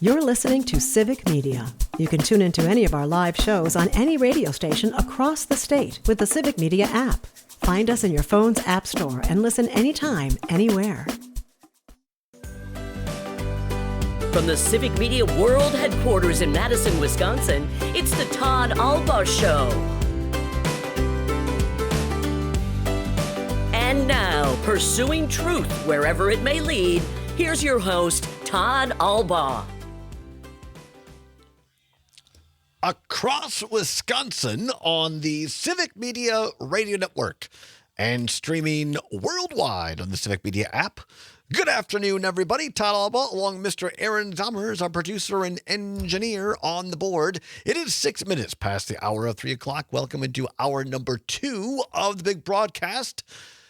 You're listening to Civic Media. You can tune into any of our live shows on any radio station across the state with the Civic Media app. Find us in your phone's app store and listen anytime, anywhere. From the Civic Media World Headquarters in Madison, Wisconsin, it's the Todd Albaugh Show. And now, pursuing truth wherever it may lead, here's your host, Todd Albaugh. Across Wisconsin on the Civic Media Radio Network and streaming worldwide on the Civic Media app. Good afternoon, everybody. Todd Albaugh, along with Mr. Aaron Zommers, our producer and engineer on the board. It is 6 minutes past the hour of 3 o'clock. Welcome into hour number 2 of the big broadcast.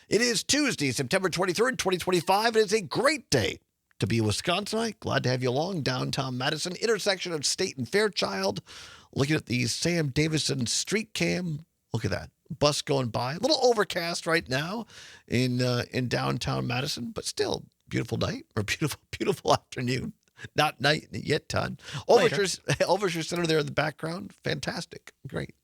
It is Tuesday, September 23rd, 2025. It is a great day to be a Wisconsinite. Glad to have you along downtown Madison, intersection of State and Fairchild. Looking at the Sam Davison street cam. Look at that. Bus going by. A little overcast right now in downtown Madison, but still beautiful night or beautiful afternoon. Not night yet, Todd. Overture Center there in the background. Fantastic. Great.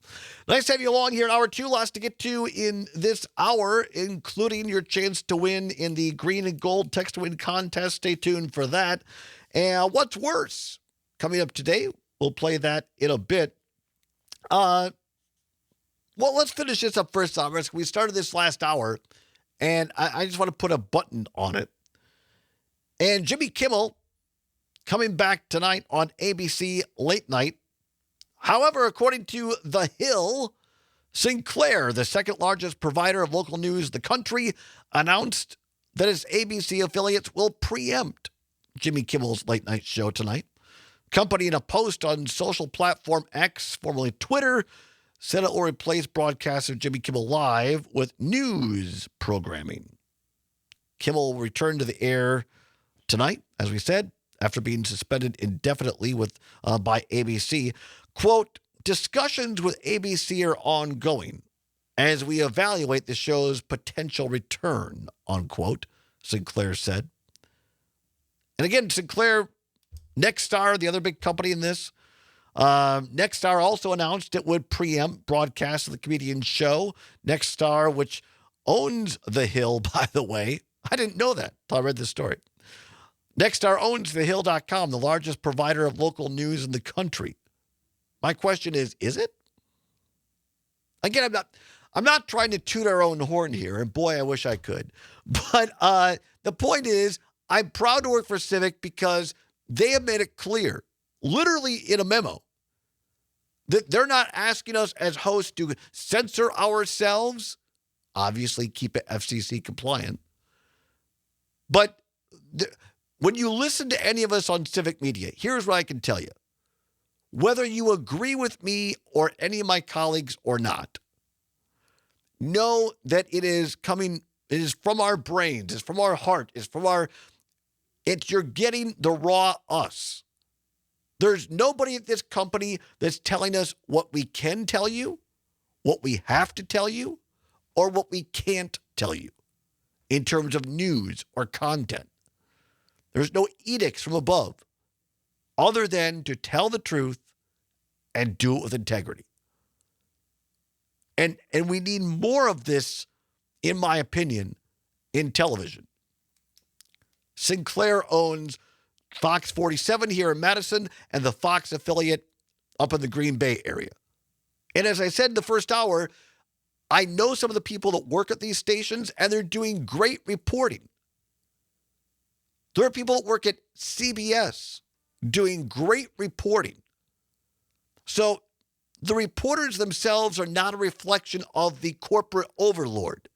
Nice to have you along here in hour 2. Lots to get to in this hour, including your chance to win in the green and gold text to win contest. Stay tuned for that. And what's worse? Coming up today, we'll play that in a bit. Well, let's finish this up first, Thomas. We started this last hour, and I just want to put a button on it. And Jimmy Kimmel coming back tonight on ABC Late Night. However, according to The Hill, Sinclair, the second largest provider of local news in the country, announced that its ABC affiliates will preempt Jimmy Kimmel's late night show tonight. Company in a post on social platform X, formerly Twitter, said it will replace broadcasts of Jimmy Kimmel Live with news programming. Kimmel will return to the air tonight, as we said, after being suspended indefinitely by ABC. Quote, discussions with ABC are ongoing as we evaluate the show's potential return, unquote, Sinclair said. And again, Sinclair, Nexstar, the other big company in this, Nexstar also announced it would preempt broadcasts of the comedian's show. Nexstar, which owns The Hill, by the way. I didn't know that until I read this story. Nexstar owns TheHill.com, the largest provider of local news in the country. My question is it? Again, I'm not trying to toot our own horn here, and boy, I wish I could. But the point is, I'm proud to work for Civic because they have made it clear, literally in a memo, that they're not asking us as hosts to censor ourselves, obviously keep it FCC compliant. But when you listen to any of us on Civic Media, here's what I can tell you. Whether you agree with me or any of my colleagues or not, know that it is from our brains, it's from our heart, you're getting the raw us. There's nobody at this company that's telling us what we can tell you, what we have to tell you, or what we can't tell you in terms of news or content. There's no edicts from above other than to tell the truth and do it with integrity. And we need more of this, in my opinion, in television. Sinclair owns Fox 47 here in Madison and the Fox affiliate up in the Green Bay area. And as I said in the first hour, I know some of the people that work at these stations, and they're doing great reporting. There are people that work at CBS doing great reporting. So the reporters themselves are not a reflection of the corporate overlord.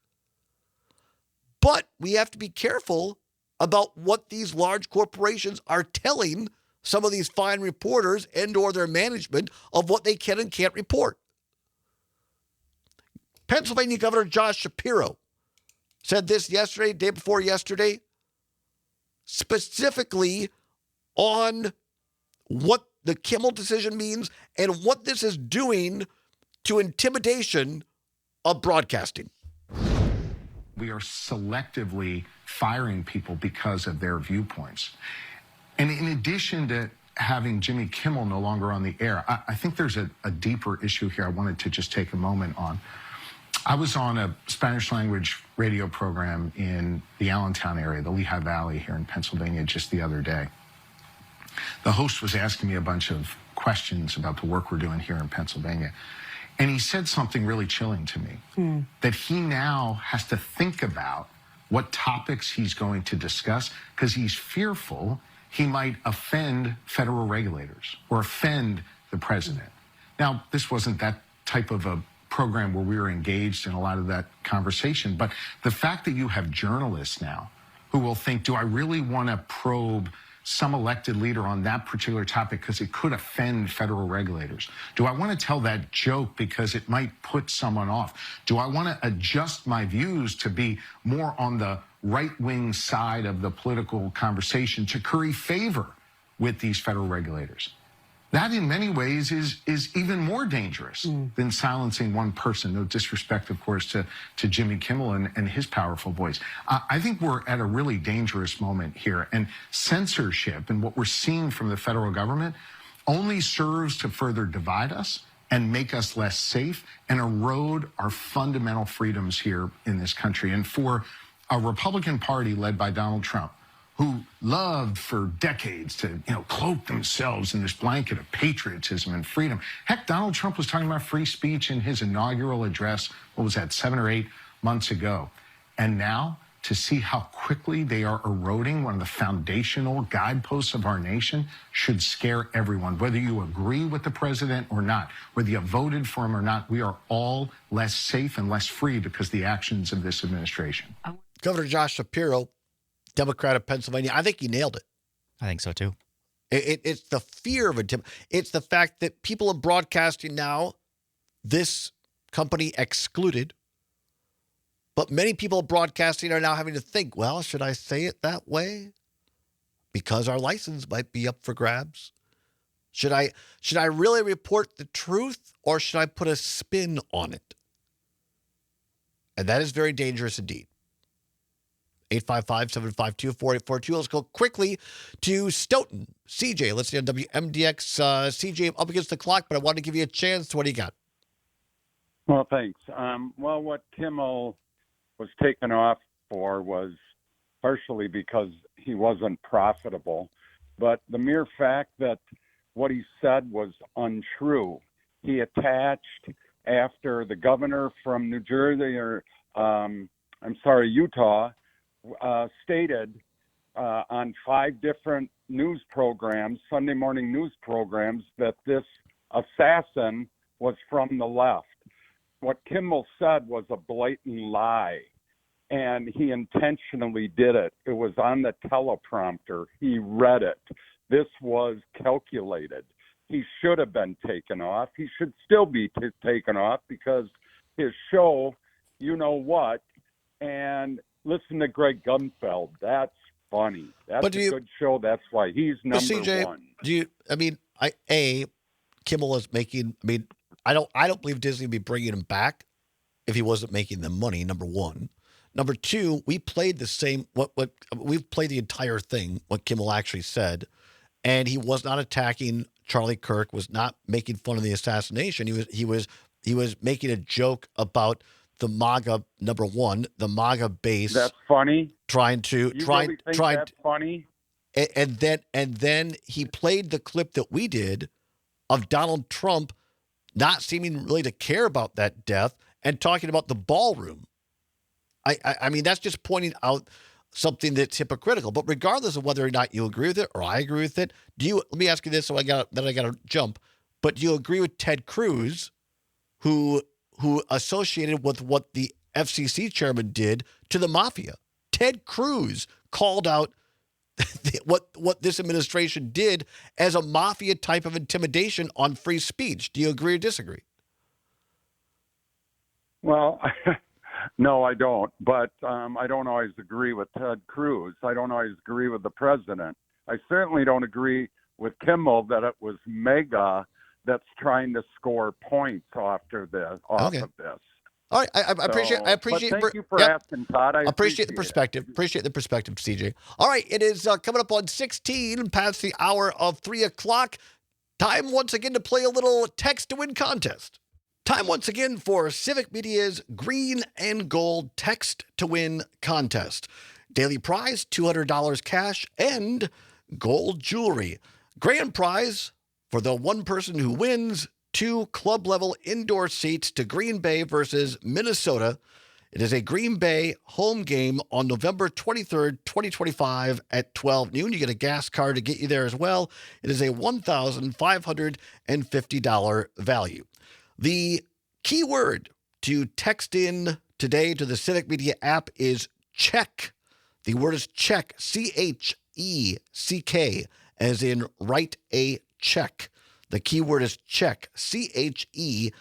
But we have to be careful about what these large corporations are telling some of these fine reporters and or their management of what they can and can't report. Pennsylvania Governor Josh Shapiro said this yesterday, day before yesterday, specifically on what the Kimmel decision means and what this is doing to intimidation of broadcasting. We are selectively firing people because of their viewpoints. And in addition to having Jimmy Kimmel no longer on the air, I think there's a deeper issue here I wanted to just take a moment on. I was on a Spanish language radio program in the Allentown area, the Lehigh Valley here in Pennsylvania, just the other day. The host was asking me a bunch of questions about the work we're doing here in Pennsylvania. And he said something really chilling to me, that he now has to think about what topics he's going to discuss because he's fearful he might offend federal regulators or offend the president. Now, this wasn't that type of a program where we were engaged in a lot of that conversation, but the fact that you have journalists now who will think, do I really want to probe some elected leader on that particular topic because it could offend federal regulators? Do I want to tell that joke because it might put someone off? Do I want to adjust my views to be more on the right-wing side of the political conversation to curry favor with these federal regulators? That in many ways is even more dangerous than silencing one person. No disrespect, of course, to Jimmy Kimmel and his powerful voice. I think we're at a really dangerous moment here. And censorship and what we're seeing from the federal government only serves to further divide us and make us less safe and erode our fundamental freedoms here in this country. And for a Republican Party led by Donald Trump, who loved for decades to, cloak themselves in this blanket of patriotism and freedom. Heck, Donald Trump was talking about free speech in his inaugural address, 7 or 8 months ago. And now to see how quickly they are eroding one of the foundational guideposts of our nation should scare everyone. Whether you agree with the president or not, whether you voted for him or not, we are all less safe and less free because of the actions of this administration. Governor Josh Shapiro, Democrat of Pennsylvania, I think he nailed it. I think so, too. It's the fear of intimidation. It's the fact that people are broadcasting now, this company excluded, but many people broadcasting are now having to think, well, should I say it that way? Because our license might be up for grabs. Should I really report the truth, or should I put a spin on it? And that is very dangerous indeed. 855-752-4842. Let's go quickly to Stoughton. CJ, let's see on WMDX. CJ, up against the clock, but I wanted to give you a chance. What do you got? Well, thanks. What Kimmel was taken off for was partially because he wasn't profitable, but the mere fact that what he said was untrue. He attached after the governor from New Jersey Utah, stated on 5 different news programs, Sunday morning news programs, that this assassin was from the left. What Kimmel said was a blatant lie, and he intentionally did it. It was on the teleprompter. He read it. This was calculated. He should have been taken off. He should still be taken off because his show, you know what, and listen to Greg Gutfeld. That's funny. That's a good show. That's why he's number CJ, one. Kimmel is making, I don't believe Disney would be bringing him back if he wasn't making them money, number one. Number two, we played the same, we've played the entire thing, what Kimmel actually said, and he was not attacking Charlie Kirk, was not making fun of the assassination. He was making a joke about the MAGA, number one, the MAGA base. That's funny. That's funny. And then he played the clip that we did of Donald Trump not seeming really to care about that death and talking about the ballroom. I mean, that's just pointing out something that's hypocritical. But regardless of whether or not you agree with it or I agree with it, let me ask you this, so I got to jump. But do you agree with Ted Cruz, who associated with what the FCC chairman did to the mafia? Ted Cruz called out what this administration did as a mafia type of intimidation on free speech. Do you agree or disagree? Well, no, I don't. But I don't always agree with Ted Cruz. I don't always agree with the president. I certainly don't agree with Kimmel that it was MAGA that's trying to score points of this. All right. I appreciate. I appreciate. But thank you for asking, Todd. I appreciate the perspective. Appreciate the perspective, CJ. All right. It is coming up on 16 past the hour of 3 o'clock. Time once again to play a little text to win contest. Time once again for Civic Media's Green and Gold Text to Win contest. Daily prize, $200 cash and gold jewelry. Grand prize for the one person who wins 2 club-level indoor seats to Green Bay versus Minnesota. It is a Green Bay home game on November 23rd, 2025 at 12 noon. You get a gas card to get you there as well. It is a $1,550 value. The key word to text in today to the Civic Media app is check. The word is check, C-H-E-C-K, as in write a check. The key word is check, C-H-E-C-K.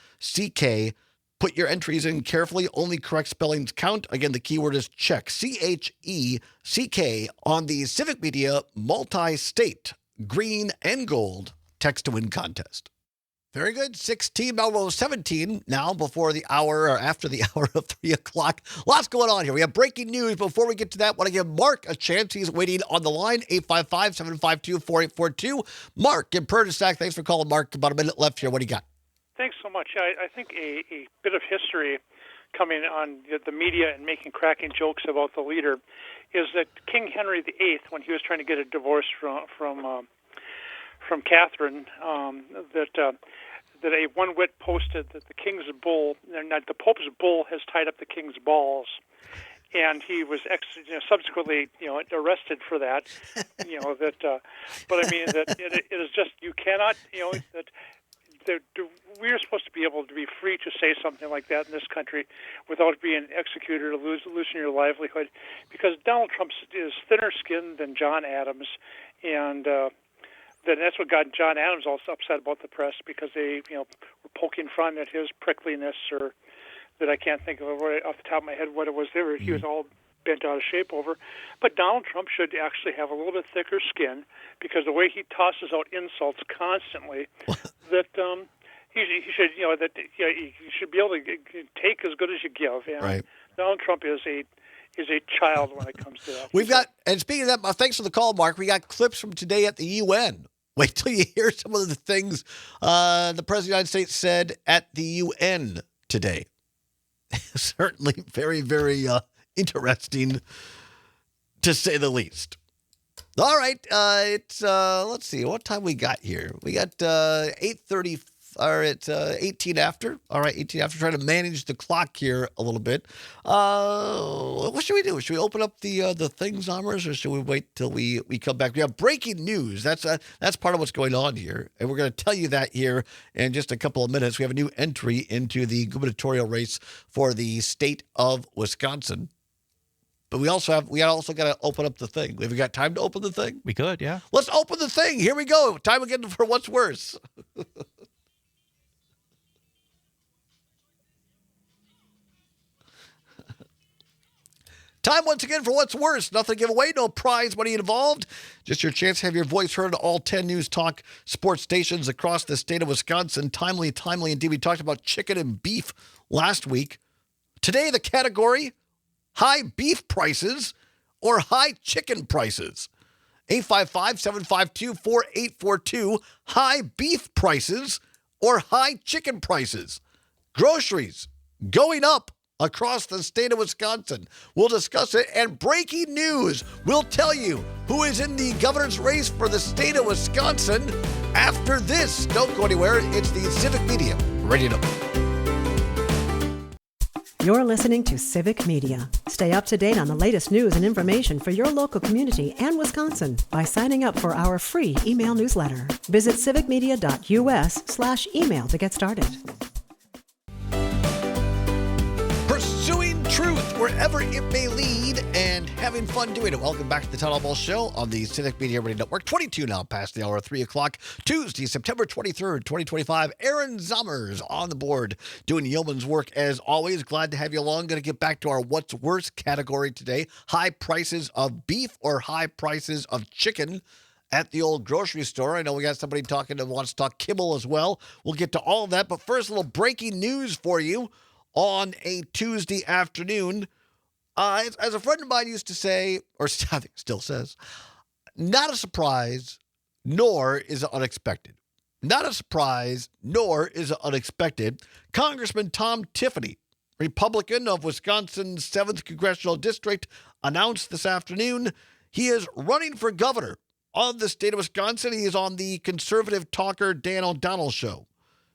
Put your entries in carefully. Only correct spellings count. Again, the key word is check, C-H-E-C-K, on the Civic Media multi-state green and gold text to win contest. Very good. 16, almost 17 now before the hour or after the hour of 3 o'clock. Lots going on here. We have breaking news. Before we get to that, I want to give Mark a chance. He's waiting on the line, 855-752-4842. Mark in Perdisac. Thanks for calling, Mark. About a minute left here. What do you got? Thanks so much. I think a bit of history coming on the media and cracking jokes about the leader is that King Henry VIII, when he was trying to get a divorce from Catherine, that a one wit posted that the Pope's bull has tied up the king's balls, and he was subsequently arrested for that. But I mean that it is just, you cannot we're supposed to be able to be free to say something like that in this country without being executed or losing your livelihood, because Donald Trump is thinner skinned than John Adams, and that's what got John Adams also upset about the press, because they were poking fun at his prickliness, or that I can't think of right off the top of my head what it was. He was all bent out of shape over. But Donald Trump should actually have a little bit thicker skin, because the way he tosses out insults constantly, that he should be able to take as good as you give. And right. Donald Trump is a child when it comes to that. And speaking of that, thanks for the call, Mark. We got clips from today at the UN. Wait till you hear some of the things the President of the United States said at the UN today. Certainly very, very interesting, to say the least. All right, it's let's see what time we got here. We got 8:30, or it's 18 after. All right, 18 after. Trying to manage the clock here a little bit. What should we do? Should we open up the things, Amers, or should we wait till we come back? We have breaking news. That's part of what's going on here, and we're going to tell you that here in just a couple of minutes. We have a new entry into the gubernatorial race for the state of Wisconsin. But we also got to open up the thing. Have we got time to open the thing? We could, yeah. Let's open the thing. Here we go. Time again for what's worse. Time once again for what's worse. Nothing to give away, no prize money involved. Just your chance to have your voice heard on all 10 News Talk sports stations across the state of Wisconsin. Timely indeed. We talked about chicken and beef last week. Today, the category: high beef prices or high chicken prices. 855-752-4842. High beef prices or high chicken prices. Groceries going up across the state of Wisconsin. We'll discuss it. And breaking news, we'll tell you who is in the governor's race for the state of Wisconsin after this. Don't go anywhere. It's the Civic Media Radio Network. You're listening to Civic Media. Stay up to date on the latest news and information for your local community and Wisconsin by signing up for our free email newsletter. Visit civicmedia.us/email to get started. Pursuing truth wherever it may lead and having fun doing it. Welcome back to the Town Hall Ball Show on the Civic Media Radio Network. 22 now past the hour of 3 o'clock. Tuesday, September 23rd, 2025. Aaron Zommers on the board doing yeoman's work as always. Glad to have you along. Going to get back to our what's worse category today. High prices of beef or high prices of chicken at the old grocery store. I know we got somebody talking that wants to talk Kimmel as well. We'll get to all of that. But first, a little breaking news for you. on a Tuesday afternoon. As a friend of mine used to say, or I think still says, not a surprise, nor is it unexpected. Not a surprise, nor is it unexpected. Congressman Tom Tiffany, Republican of Wisconsin's 7th Congressional District, announced this afternoon he is running for governor of the state of Wisconsin. He is on the conservative talker Dan O'Donnell show,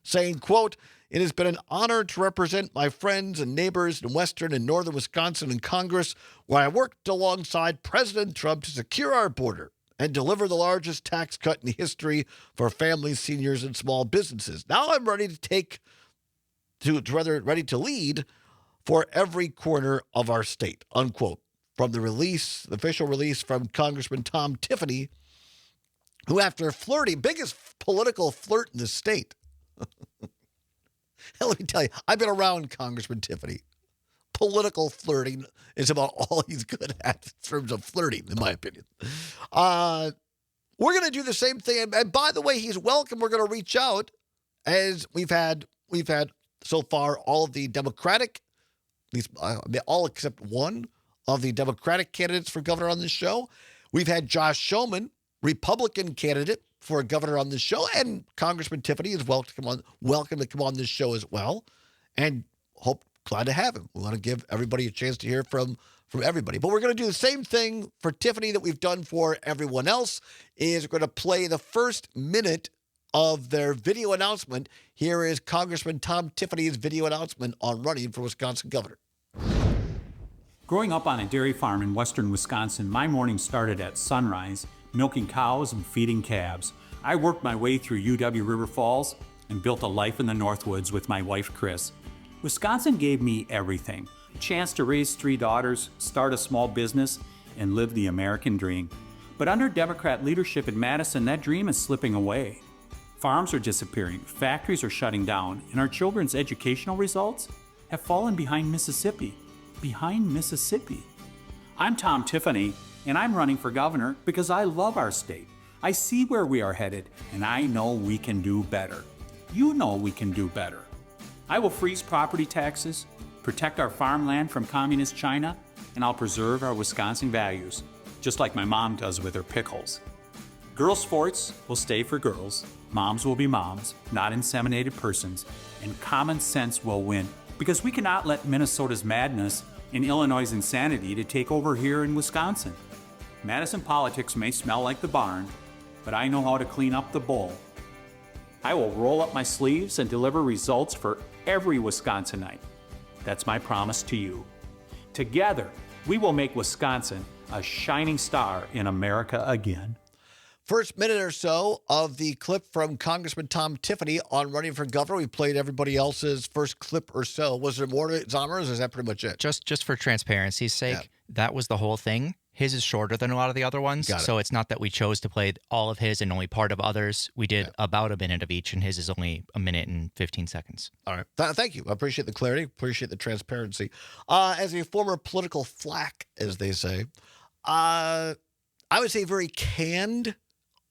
saying, quote, "It has been an honor to represent my friends and neighbors in western and northern Wisconsin in Congress, where I worked alongside President Trump to secure our border and deliver the largest tax cut in history for families, seniors, and small businesses. Now I'm ready to lead for every corner of our state," unquote. From the official release from Congressman Tom Tiffany, who after flirting, biggest political flirt in the state. Let me tell you, I've been around Congressman Tiffany. Political flirting is about all he's good at in terms of flirting, in my opinion. We're going to do the same thing. And by the way, he's welcome. We're going to reach out, as we've had so far all of the Democratic, at least all except one of the Democratic candidates for governor on this show. We've had Josh Schoeman, Republican candidate for governor on this show, and Congressman Tiffany is welcome to come on this show as well, and glad to have him. We want to give everybody a chance to hear from everybody. But we're going to do the same thing for Tiffany that we've done for everyone else, is we're going to play the first minute of their video announcement. Here is Congressman Tom Tiffany's video announcement on running for Wisconsin governor. Growing up on a dairy farm in western Wisconsin, my morning started at sunrise, milking cows and feeding calves. I worked my way through UW River Falls and built a life in the Northwoods with my wife, Chris. Wisconsin gave me everything: a chance to raise 3 daughters, start a small business, and live the American dream. But under Democrat leadership in Madison, that dream is slipping away. Farms are disappearing, factories are shutting down, and our children's educational results have fallen behind Mississippi. I'm Tom Tiffany, and I'm running for governor because I love our state. I see where we are headed, and I know we can do better. You know we can do better. I will freeze property taxes, protect our farmland from communist China, and I'll preserve our Wisconsin values, just like my mom does with her pickles. Girls' sports will stay for girls, moms will be moms, not inseminated persons, and common sense will win, because we cannot let Minnesota's madness and Illinois' insanity to take over here in Wisconsin. Madison politics may smell like the barn, but I know how to clean up the bowl. I will roll up my sleeves and deliver results for every Wisconsinite. That's my promise to you. Together, we will make Wisconsin a shining star in America again. First minute or so of the clip from Congressman Tom Tiffany on running for governor. We played everybody else's first clip or so. Was there more to it, Zommers, or is that pretty much it? Just for transparency's sake, that was the whole thing. His is shorter than a lot of the other ones, so it's not that we chose to play all of his and only part of others. We did about a minute of each, and his is only a minute and 15 seconds. All right. Thank you. I appreciate the clarity. Appreciate the transparency. As a former political flack, as they say, I would say very canned,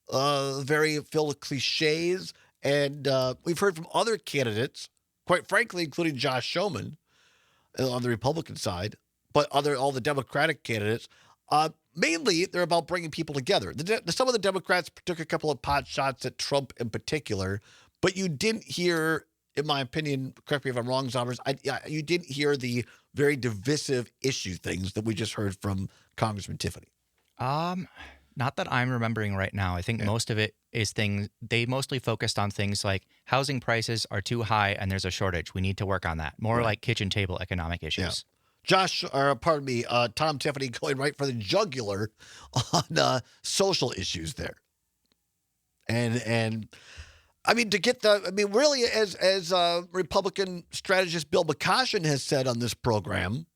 very filled with cliches, and we've heard from other candidates, quite frankly, including Josh Schoeman on the Republican side, but all the Democratic candidates. Mainly, they're about bringing people together. Some of the Democrats took a couple of pot shots at Trump in particular, but you didn't hear, in my opinion, correct me if I'm wrong, Zommers, you didn't hear the very divisive issue things that we just heard from Congressman Tiffany. Not that I'm remembering right now. I think most of it is things, they mostly focused on things like housing prices are too high and there's a shortage. We need to work on that. More like kitchen table economic issues. Tom Tiffany going right for the jugular on social issues there. And I mean, really, as Republican strategist Bill McCoshen has said on this program,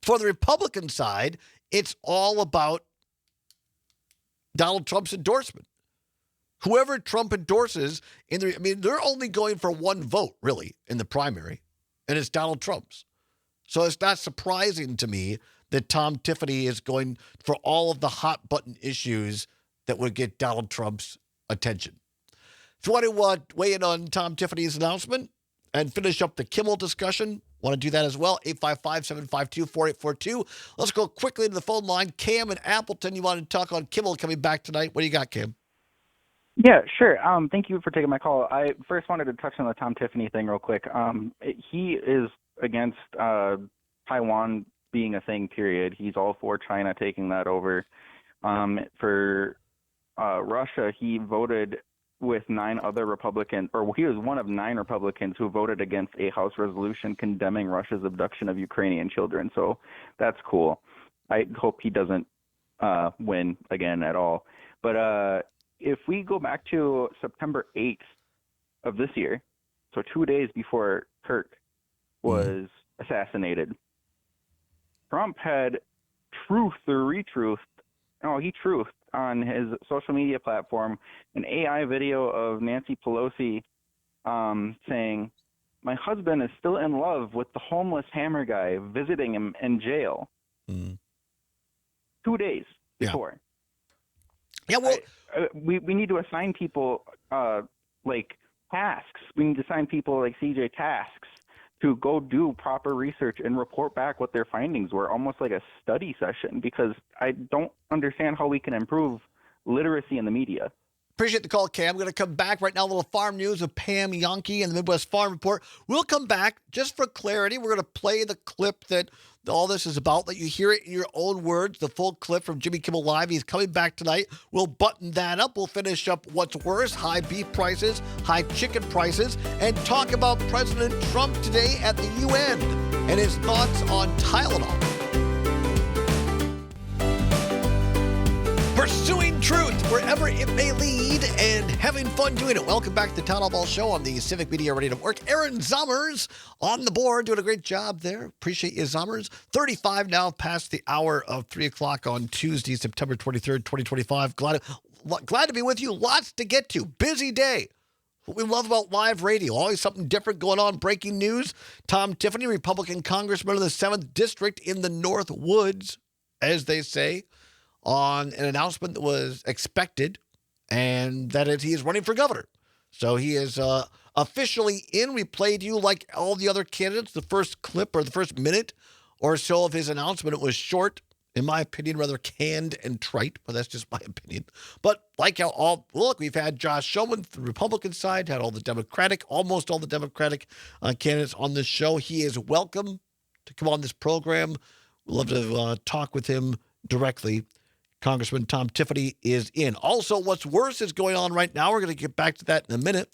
for the Republican side, it's all about Donald Trump's endorsement. Whoever Trump endorses, they're only going for one vote, really, in the primary, and it's Donald Trump's. So it's not surprising to me that Tom Tiffany is going for all of the hot button issues that would get Donald Trump's attention. If you want to weigh in on Tom Tiffany's announcement, and finish up the Kimmel discussion. Want to do that as well? 855-752-4842. Let's go quickly to the phone line. Cam in Appleton, you want to talk on Kimmel coming back tonight. What do you got, Cam? Yeah, sure. Thank you for taking my call. I first wanted to touch on the Tom Tiffany thing real quick. He is against Taiwan being a thing, period. He's all for China taking that over. For Russia, he voted with 9 other Republicans, or he was one of 9 Republicans who voted against a House resolution condemning Russia's abduction of Ukrainian children. So that's cool. I hope he doesn't win again at all. But if we go back to September 8th of this year, so 2 days before Kirk was assassinated, Trump had truthed or retruthed. No, he truthed on his social media platform an AI video of Nancy Pelosi saying, "My husband is still in love with the homeless hammer guy visiting him in jail." 2 days before. Yeah, well, we need to assign people like tasks. We need to assign people like CJ tasks to go do proper research and report back what their findings were, almost like a study session, because I don't understand how we can improve literacy in the media. Appreciate the call, Cam. I'm going to come back right now. A little farm news with Pam Yonke and the Midwest Farm Report. We'll come back just for clarity. We're going to play the clip that all this is about. Let you hear it in your own words. The full clip from Jimmy Kimmel Live. He's coming back tonight. We'll button that up. We'll finish up what's worse: high beef prices, high chicken prices, and talk about President Trump today at the UN and his thoughts on Tylenol. Pursuing truth wherever it may lead and having fun doing it. Welcome back to the Town Hall Ball Show on the Civic Media Radio Network. Aaron Zommers on the board, doing a great job there. Appreciate you, Zommers. 35 now past the hour of 3 o'clock on Tuesday, September 23rd, 2025. Glad to be with you. Lots to get to. Busy day. What we love about live radio. Always something different going on. Breaking news. Tom Tiffany, Republican congressman of the 7th District in the North Woods, as they say, on an announcement that was expected, and that is he is running for governor. So he is officially in. We played you, like all the other candidates, the first clip or the first minute or so of his announcement. It was short, in my opinion, rather canned and trite, but that's just my opinion. But like how look, we've had Josh Showman, the Republican side, had almost all the Democratic candidates on this show. He is welcome to come on this program. We'd love to talk with him directly. Congressman Tom Tiffany is in. Also, what's worse is going on right now. We're going to get back to that in a minute.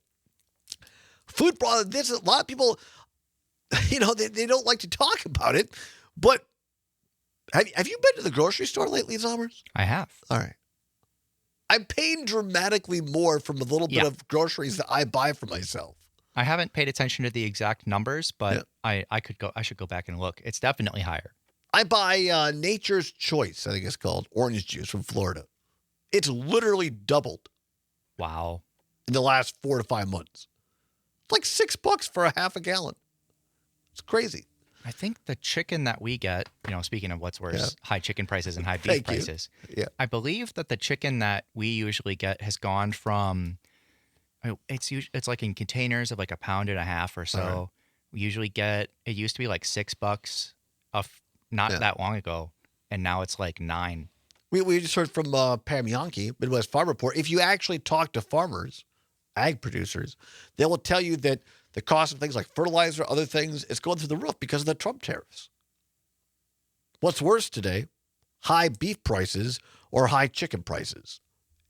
Food product. This is a lot of people, they don't like to talk about it. But have you been to the grocery store lately, Zommers? I have. All right. I'm paying dramatically more from the little bit of groceries that I buy for myself. I haven't paid attention to the exact numbers, but I should go back and look. It's definitely higher. I buy Nature's Choice, I think it's called, orange juice from Florida. It's literally doubled. Wow. In the last 4 to 5 months. It's like $6 for a half a gallon. It's crazy. I think the chicken that we get, speaking of what's worse, high chicken prices and high beef prices. Yeah. I believe that the chicken that we usually get has gone from, it's like in containers of like 1.5 pounds or so. Right. We usually get, it used to be like $6 not that long ago, and now it's like $9. We just heard from Pam Yonke, Midwest Farm Report. If you actually talk to farmers, ag producers, they will tell you that the cost of things like fertilizer, other things, is going through the roof because of the Trump tariffs. What's worse today, high beef prices or high chicken prices?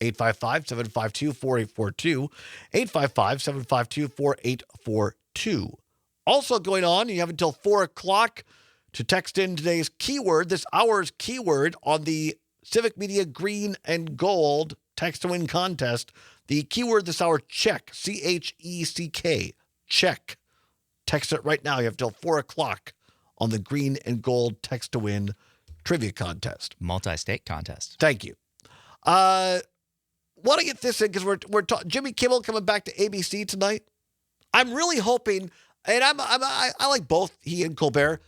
855-752-4842, 855-752-4842. Also going on, you have until 4 o'clock to text in today's keyword, this hour's keyword on the Civic Media Green and Gold Text to Win contest. The keyword this hour, check, CHECK, check. Text it right now. You have till 4 o'clock on the Green and Gold Text to Win trivia contest. Multi-state contest. Thank you. Want to get this in because we're talking Jimmy Kimmel coming back to ABC tonight. I'm really hoping, and I like both he and Colbert.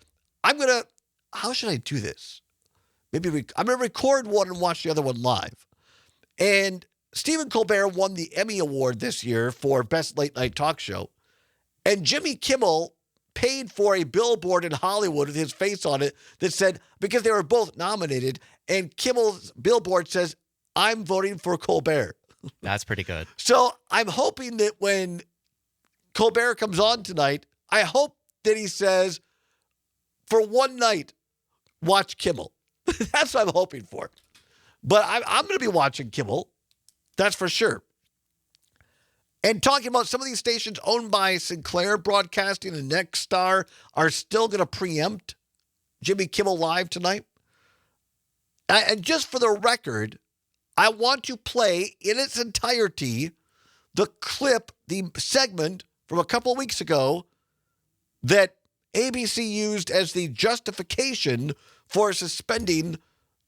How should I do this? I'm going to record one and watch the other one live. And Stephen Colbert won the Emmy Award this year for Best Late Night Talk Show. And Jimmy Kimmel paid for a billboard in Hollywood with his face on it that said, because they were both nominated, and Kimmel's billboard says, "I'm voting for Colbert." That's pretty good. So I'm hoping that when Colbert comes on tonight, I hope that he says, for one night, watch Kimmel. That's what I'm hoping for. But I'm going to be watching Kimmel. That's for sure. And talking about some of these stations owned by Sinclair Broadcasting and Nexstar are still going to preempt Jimmy Kimmel Live tonight. And just for the record, I want to play in its entirety the clip, the segment from a couple of weeks ago that ABC used as the justification for suspending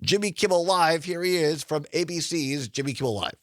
Jimmy Kimmel Live. Here he is from ABC's Jimmy Kimmel Live.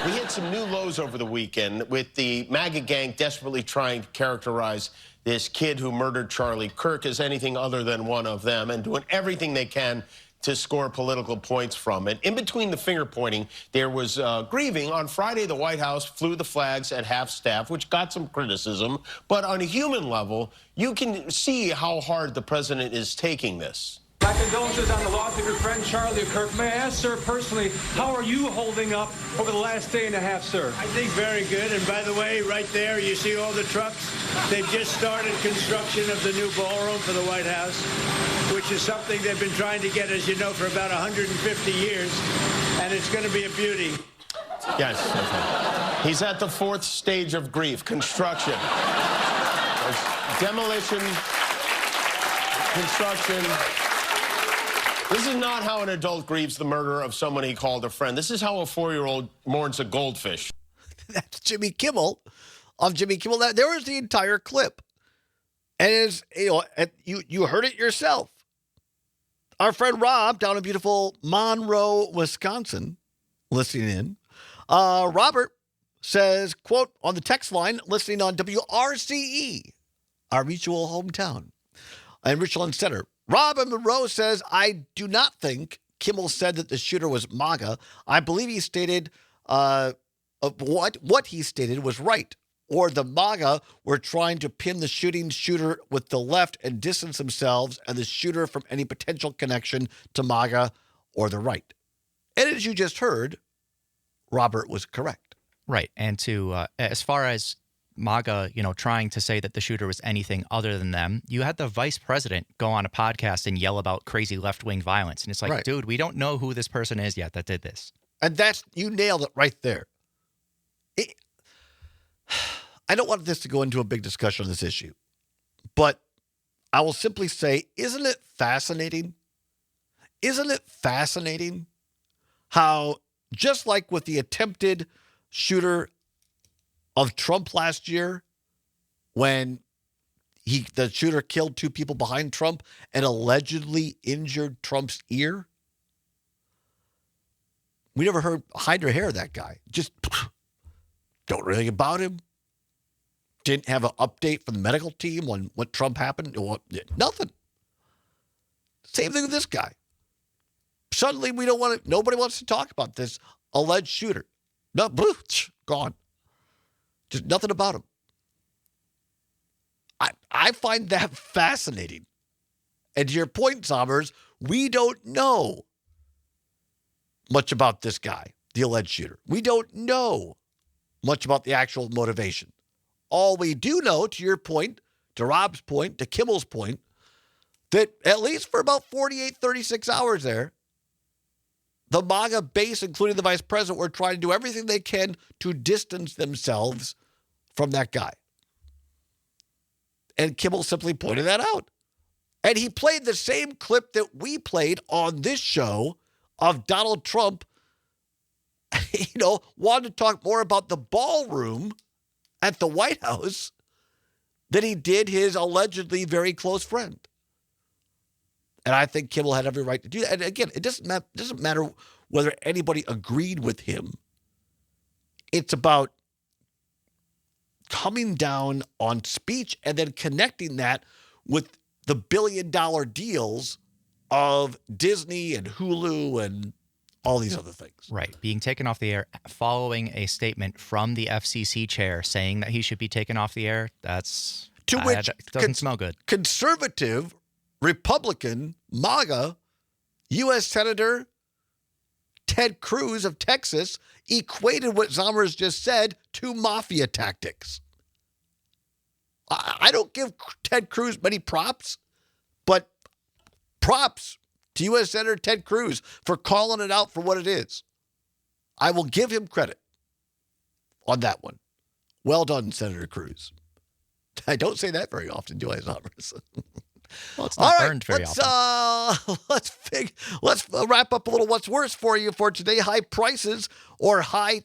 We hit some new lows over the weekend with the MAGA gang desperately trying to characterize this kid who murdered Charlie Kirk as anything other than one of them and doing everything they can to score political points from it. In between the finger pointing, there was grieving. On Friday, the White House flew the flags at half-staff, which got some criticism. But on a human level, you can see how hard the president is taking this. My condolences on the loss of your friend Charlie Kirk. May I ask, sir, personally, how are you holding up over the last day and a half, sir? I think very good. And by the way, right there, you see all the trucks? They've just started construction of the new ballroom for the White House, which is something they've been trying to get, as you know, for about 150 years. And it's going to be a beauty. Yes. He's at the fourth stage of grief, construction. There's demolition, construction. This is not how an adult grieves the murder of someone he called a friend. This is how a 4-year-old mourns a goldfish. That's Jimmy Kimmel of Jimmy Kimmel. There was the entire clip. And as you heard it yourself. Our friend Rob down in beautiful Monroe, Wisconsin, listening in. Robert says, quote, on the text line, listening on WRCE, our mutual hometown, in Richland Center. Rob in Monroe says, I do not think Kimmel said that the shooter was MAGA. I believe he stated what he stated was right. Or the MAGA were trying to pin the shooter with the left and distance themselves and the shooter from any potential connection to MAGA or the right. And as you just heard, Robert was correct. Right. And to as far as MAGA, trying to say that the shooter was anything other than them, you had the vice president go on a podcast and yell about crazy left-wing violence. And it's like, dude, we don't know who this person is yet that did this. And you nailed it right there. I don't want this to go into a big discussion on this issue, but I will simply say, isn't it fascinating? Isn't it fascinating how, just like with the attempted shooter of Trump last year, when the shooter killed 2 people behind Trump and allegedly injured Trump's ear, we never heard hide or hair of that guy. Just don't know anything about him. Didn't have an update from the medical team on what Trump happened. Nothing. Same thing with this guy. Suddenly nobody wants to talk about this alleged shooter. No, gone. Just nothing about him. I find that fascinating. And to your point, Sommers, we don't know much about this guy, the alleged shooter. We don't know much about the actual motivation. All we do know, to your point, to Rob's point, to Kimmel's point, that at least for about 48, 36 hours there, the MAGA base, including the vice president, were trying to do everything they can to distance themselves from that guy. And Kimmel simply pointed that out. And he played the same clip that we played on this show of Donald Trump, wanted to talk more about the ballroom at the White House than he did his allegedly very close friend. And I think Kimmel had every right to do that. And again, it doesn't matter whether anybody agreed with him. It's about coming down on speech and then connecting that with the billion-dollar deals of Disney and Hulu and all these other things. Right. Being taken off the air following a statement from the FCC chair saying that he should be taken off the air, that's... To which doesn't smell good. Conservative, Republican, MAGA, U.S. Senator Ted Cruz of Texas equated what Zommers just said to mafia tactics. I don't give Ted Cruz many props, but props to U.S. Senator Ted Cruz for calling it out for what it is. I will give him credit on that one. Well done, Senator Cruz. I don't say that very often, do I, Zommers? Well, it's not burned very often. Let's wrap up a little what's worse for you for today. High prices or high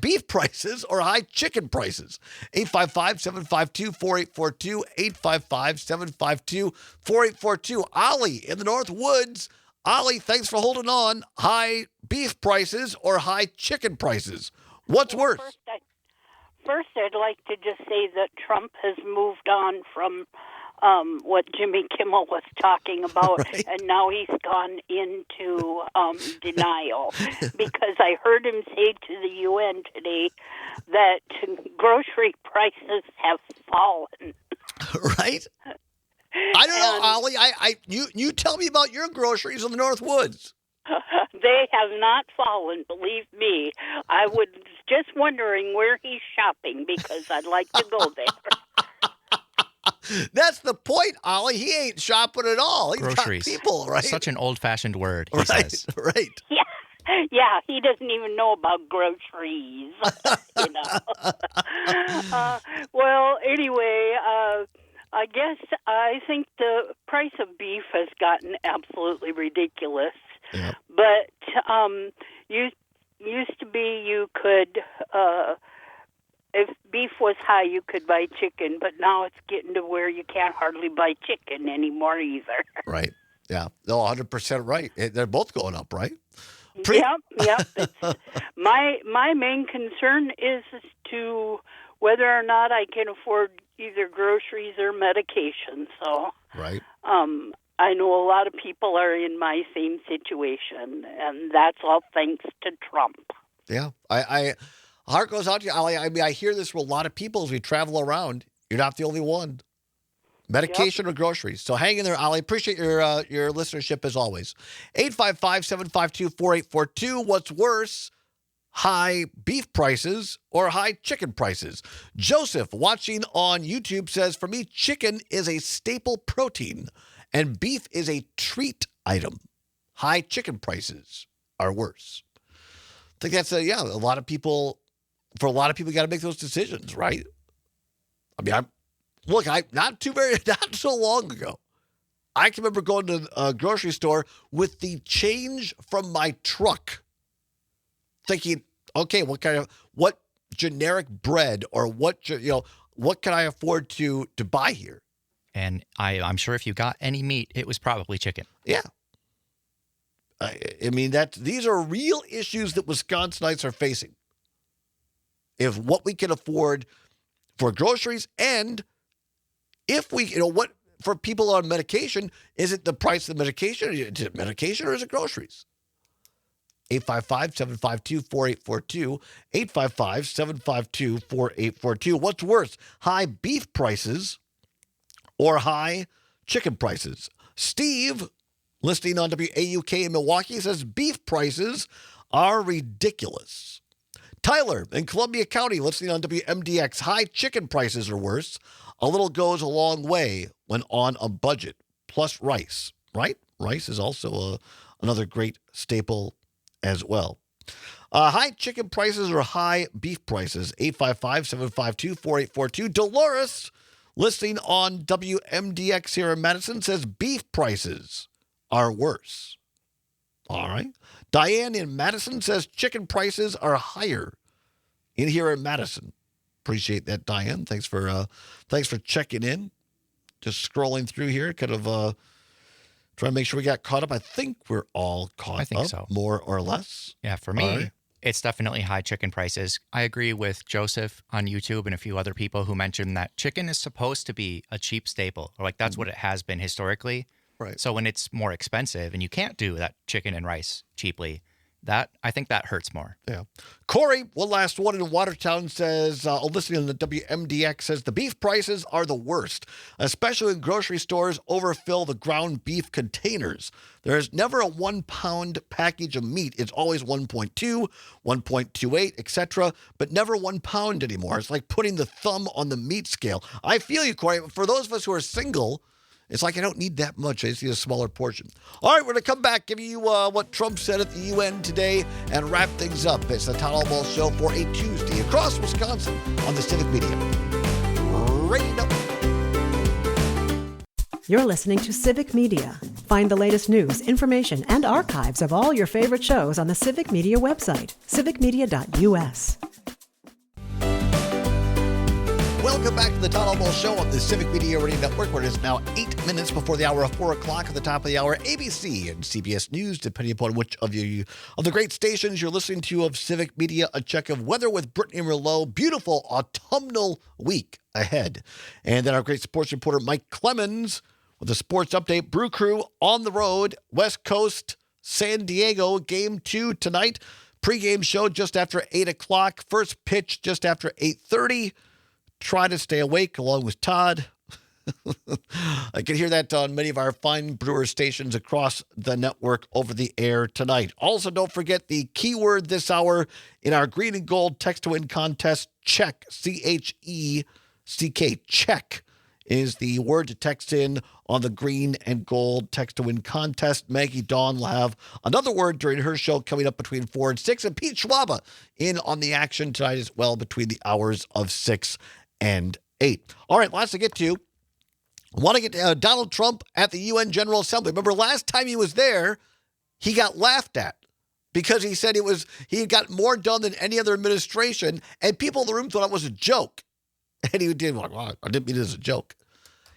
beef prices or high chicken prices. 855-752-4842. 855-752-4842. Ollie in the North Woods. Ollie, thanks for holding on. High beef prices or high chicken prices. What's worse? First, I'd like to just say that Trump has moved on from what Jimmy Kimmel was talking about, right. And now he's gone into denial because I heard him say to the UN today that grocery prices have fallen. Right? I don't know, Ollie. You tell me about your groceries in the North Woods. They have not fallen, believe me. I was just wondering where he's shopping because I'd like to go there. That's the point, Ollie. He ain't shopping at all. He's groceries. Got people, right? Such an old-fashioned word, he says. Right. Yeah, he doesn't even know about groceries, you know. Well, anyway, I think the price of beef has gotten absolutely ridiculous. Yep. But used to be you could, if beef was high, you could buy chicken, but now it's getting to where you can't hardly buy chicken anymore either. Right. Yeah. No, 100% right. They're both going up, right? Yep. My main concern is to whether or not I can afford either groceries or medication. So, right. I know a lot of people are in my same situation, and that's all thanks to Trump. Yeah. I heart goes out to you, Ollie. I mean, I hear this from a lot of people as we travel around. You're not the only one. Medication or groceries. So hang in there, Ollie. Appreciate your listenership as always. 855-752-4842. What's worse, high beef prices or high chicken prices? Joseph, watching on YouTube, says, for me, chicken is a staple protein and beef is a treat item. High chicken prices are worse. I think that's a lot of people, you got to make those decisions, right? I mean, not so long ago, I can remember going to a grocery store with the change from my truck, thinking, okay, what generic bread or what can I afford to buy here? And I'm sure if you got any meat, it was probably chicken. Yeah. I mean, these are real issues that Wisconsinites are facing. If what we can afford for groceries, and if we, what for people on medication, is it the price of the medication? Is it medication or is it groceries? 855-752-4842. 855-752-4842. What's worse, high beef prices or high chicken prices? Steve, listening on WAUK in Milwaukee, says beef prices are ridiculous. Tyler in Columbia County, listening on WMDX, high chicken prices are worse. A little goes a long way when on a budget. Plus rice, right? Rice is also another great staple as well. High chicken prices or high beef prices? 855-752-4842. Dolores, listening on WMDX here in Madison, says beef prices are worse. All right. Diane in Madison says chicken prices are higher in here in Madison. Appreciate that, Diane. Thanks for checking in. Just scrolling through here, kind of trying to make sure we got caught up. I think we're all caught up, so. More or less. Yeah, for me, It's definitely high chicken prices. I agree with Joseph on YouTube and a few other people who mentioned that chicken is supposed to be a cheap staple, or like that's what it has been historically. Right. So when it's more expensive and you can't do that chicken and rice cheaply, I think that hurts more. Yeah. Corey, one last one in Watertown, says, listening on the WMDX, says the beef prices are the worst, especially when grocery stores overfill the ground beef containers. There is never a 1 pound package of meat. It's always 1.2, 1.28, etc., but never 1 pound anymore. It's like putting the thumb on the meat scale. I feel you, Corey. For those of us who are single, it's like I don't need that much. I just need a smaller portion. All right, we're going to come back, give you what Trump said at the UN today, and wrap things up. It's the Town Hall Ball Show for a Tuesday across Wisconsin on the Civic Media Radio Network. You're listening to Civic Media. Find the latest news, information, and archives of all your favorite shows on the Civic Media website, civicmedia.us. Welcome back to the Town Hall Ball Show on the Civic Media Radio Network, where it is now 8 minutes before the hour of 4 o'clock. At the top of the hour, ABC and CBS News, depending upon which of the great stations you're listening to of Civic Media. A check of weather with Brittany Merlot. Beautiful autumnal week ahead. And then our great sports reporter, Mike Clemens, with a sports update. Brew Crew on the road, West Coast, San Diego, Game 2 tonight. Pre-game show just after 8 o'clock. First pitch just after 8:30. Try to stay awake along with Todd. I can hear that on many of our fine brewer stations across the network over the air tonight. Also, don't forget the keyword this hour in our green and gold text to win contest. Check, CHECK, check is the word to text in on the green and gold text to win contest. Maggie Dawn will have another word during her show coming up between 4 and 6. And Pete Schwaba in on the action tonight as well between the hours of 6 and 8. All right, lots to get to. I want to get to Donald Trump at the UN General Assembly. Remember, last time he was there, he got laughed at because he said he had got more done than any other administration, and people in the room thought it was a joke. And he did like, well, I didn't mean it as a joke.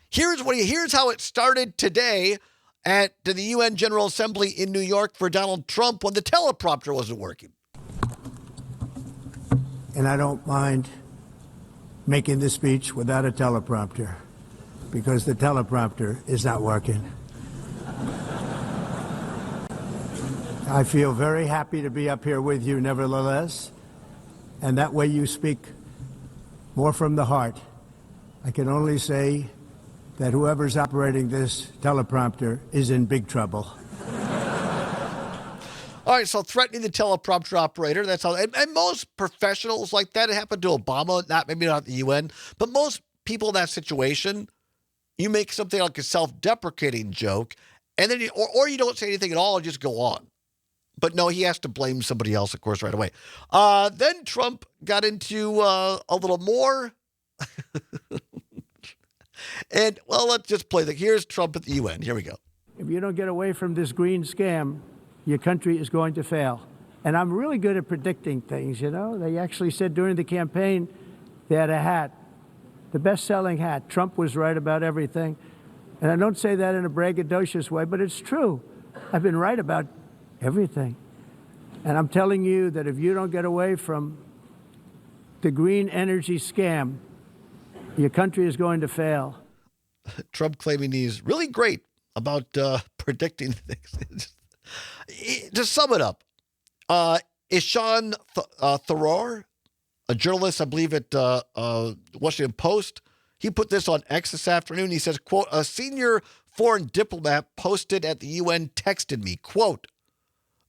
Here's how it started today at the UN General Assembly in New York for Donald Trump when the teleprompter wasn't working. And I don't mind making this speech without a teleprompter because the teleprompter is not working. I feel very happy to be up here with you nevertheless, and that way you speak more from the heart. I can only say that whoever's operating this teleprompter is in big trouble. All right, so threatening the teleprompter operator, that's how, and most professionals like that, it happened to Obama, maybe not the UN, but most people in that situation, you make something like a self-deprecating joke, and then or you don't say anything at all and just go on. But no, he has to blame somebody else, of course, right away. Then Trump got into a little more. And, well, let's just play here's Trump at the UN. Here we go. If you don't get away from this green scam, your country is going to fail. And I'm really good at predicting things, you know. They actually said during the campaign they had a hat, the best-selling hat. Trump was right about everything. And I don't say that in a braggadocious way, but it's true. I've been right about everything. And I'm telling you that if you don't get away from the green energy scam, your country is going to fail. Trump claiming he's really great about predicting things. To sum it up, Ishan Tharoor, a journalist, I believe at Washington Post, he put this on X this afternoon. He says, quote, a senior foreign diplomat posted at the UN texted me, quote,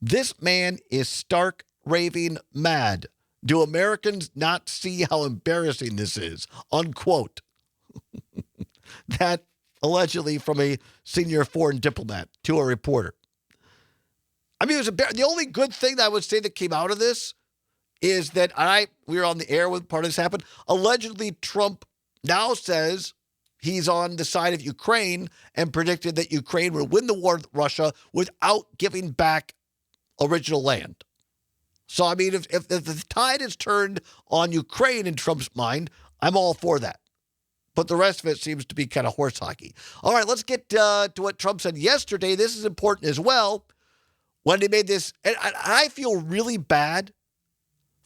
this man is stark raving mad. Do Americans not see how embarrassing this is? Unquote. That allegedly from a senior foreign diplomat to a reporter. I mean, the only good thing that I would say that came out of this is that we were on the air when part of this happened. Allegedly, Trump now says he's on the side of Ukraine and predicted that Ukraine would win the war with Russia without giving back original land. So, I mean, if the tide is turned on Ukraine in Trump's mind, I'm all for that. But the rest of it seems to be kind of horse hockey. All right, let's get to what Trump said yesterday. This is important as well. When he made this, and I feel really bad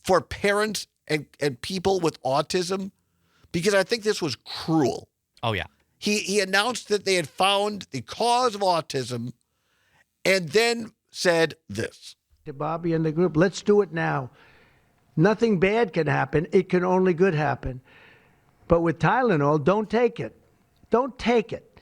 for parents and people with autism because I think this was cruel. Oh, yeah. He announced that they had found the cause of autism and then said this. To Bobby and the group, let's do it now. Nothing bad can happen. It can only good happen. But with Tylenol, don't take it. Don't take it.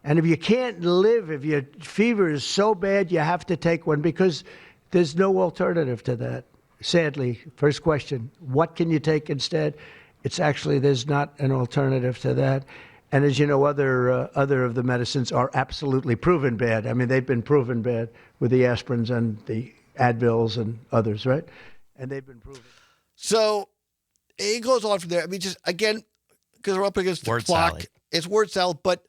And if you can't live, if your fever is so bad, you have to take one because there's no alternative to that. Sadly, first question, what can you take instead? It's actually, there's not an alternative to that. And as you know, other of the medicines are absolutely proven bad. I mean, they've been proven bad with the aspirins and the Advils and others, right? And they've been proven. So it goes on from there. I mean, just again, because we're up against the clock. Salad. It's word salad, but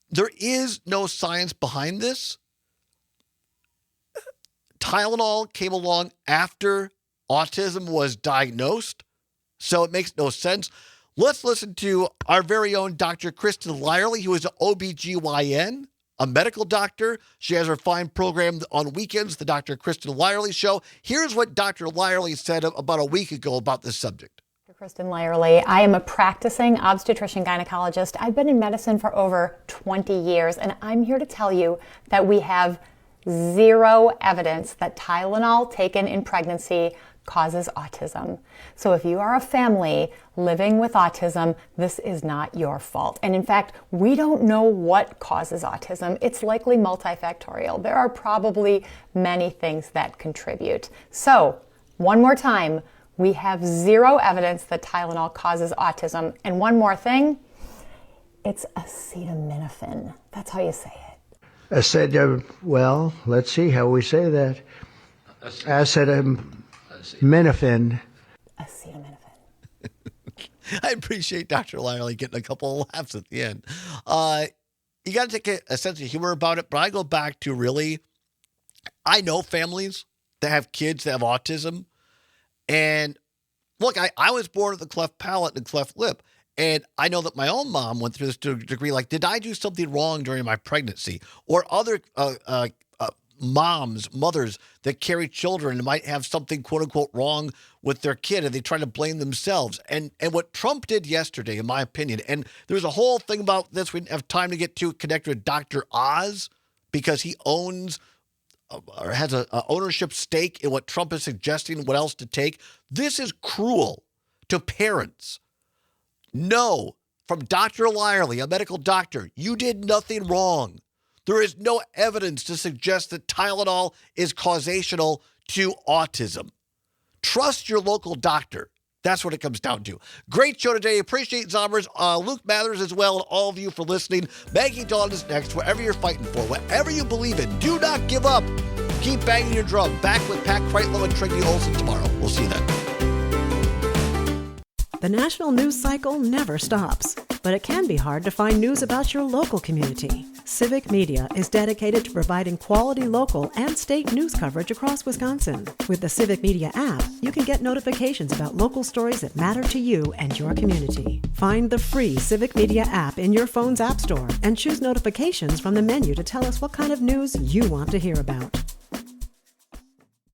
there is no science behind this. Tylenol came along after autism was diagnosed, so it makes no sense. Let's listen to our very own Dr. Kristen Lyerly, who is an OBGYN, a medical doctor. She has her fine program on weekends, the Dr. Kristen Lyerly Show. Here's what Dr. Lyerly said about a week ago about this subject. Kristen Lyerly. I am a practicing obstetrician gynecologist. I've been in medicine for over 20 years, and I'm here to tell you that we have zero evidence that Tylenol taken in pregnancy causes autism. So if you are a family living with autism, this is not your fault. And in fact, we don't know what causes autism. It's likely multifactorial. There are probably many things that contribute. So, one more time, we have zero evidence that Tylenol causes autism. And one more thing, it's acetaminophen. That's how you say it. I said, well, let's see how we say that. Acetaminophen. Acetaminophen. I appreciate Dr. Lyerly getting a couple of laughs at the end. You got to take a sense of humor about it, but I go back to really, I know families that have kids that have autism. And look, I was born with a cleft palate and a cleft lip. And I know that my own mom went through this to a degree. Like, did I do something wrong during my pregnancy? Or other mothers that carry children and might have something, quote unquote, wrong with their kid, and they try to blame themselves. And what Trump did yesterday, in my opinion, and there's a whole thing about this we didn't have time to get to, connected with Dr. Oz, because he owns or has a ownership stake in what Trump is suggesting, what else to take. This is cruel to parents. No, from Dr. Lyerly, a medical doctor, you did nothing wrong. There is no evidence to suggest that Tylenol is causational to autism. Trust your local doctor. That's what it comes down to. Great show today. Appreciate Zombers, Luke Mathers as well, and all of you for listening. Maggie Dawn is next. Wherever you're fighting for, whatever you believe in, do not give up. Keep banging your drum. Back with Pat Kreitlow and Trinity Olsen tomorrow. We'll see you then. The national news cycle never stops, but it can be hard to find news about your local community. Civic Media is dedicated to providing quality local and state news coverage across Wisconsin. With the Civic Media app, you can get notifications about local stories that matter to you and your community. Find the free Civic Media app in your phone's app store and choose notifications from the menu to tell us what kind of news you want to hear about.